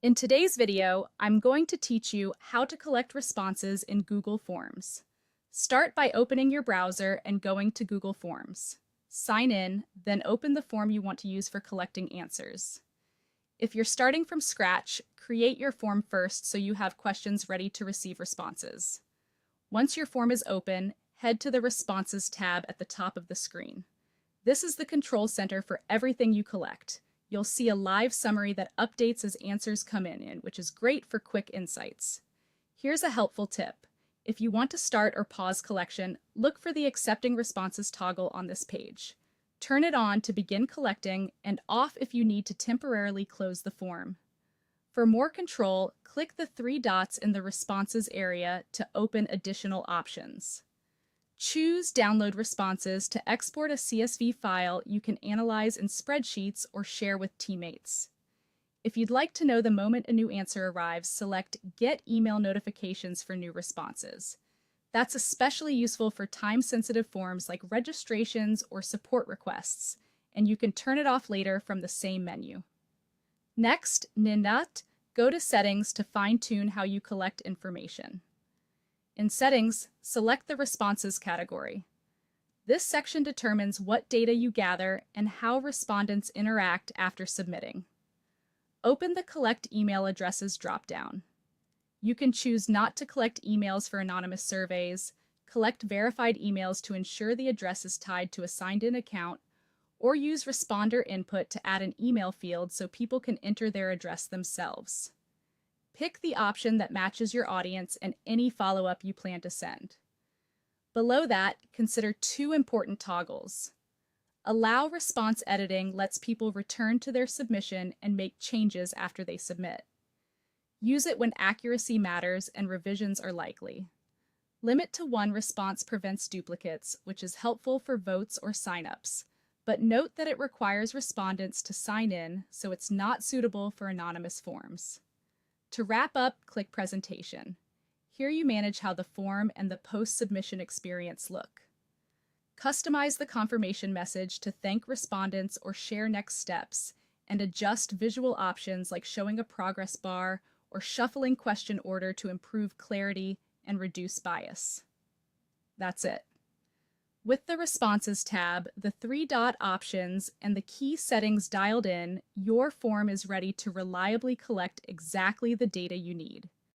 In today's video, I'm going to teach you how to collect responses in Google Forms. Start by opening your browser and going to Google Forms. Sign in, then open the form you want to use for collecting answers. If you're starting from scratch, create your form first so you have questions ready to receive responses. Once your form is open, head to the Responses tab at the top of the screen. This is the control center for everything you collect. You'll see a live summary that updates as answers come in, which is great for quick insights. Here's a helpful tip. If you want to start or pause collection, look for the Accepting Responses toggle on this page. Turn it on to begin collecting and off if you need to temporarily close the form. For more control, click the three dots in the Responses area to open additional options. Choose Download Responses to export a CSV file you can analyze in spreadsheets or share with teammates. If you'd like to know the moment a new answer arrives, select Get Email Notifications for new responses. That's especially useful for time-sensitive forms like registrations or support requests, and you can turn it off later from the same menu. Next, go to Settings to fine-tune how you collect information. In Settings, select the Responses category. This section determines what data you gather and how respondents interact after submitting. Open the Collect Email Addresses dropdown. You can choose not to collect emails for anonymous surveys, collect verified emails to ensure the address is tied to a signed-in account, or use responder input to add an email field so people can enter their address themselves. Pick the option that matches your audience and any follow-up you plan to send. Below that, consider two important toggles. Allow response editing lets people return to their submission and make changes after they submit. Use it when accuracy matters and revisions are likely. Limit to one response prevents duplicates, which is helpful for votes or signups, but note that it requires respondents to sign in, so it's not suitable for anonymous forms. To wrap up, click Presentation. Here you manage how the form and the post-submission experience look. Customize the confirmation message to thank respondents or share next steps, and adjust visual options like showing a progress bar or shuffling question order to improve clarity and reduce bias. That's it. With the Responses tab, the three-dot options, and the key settings dialed in, your form is ready to reliably collect exactly the data you need.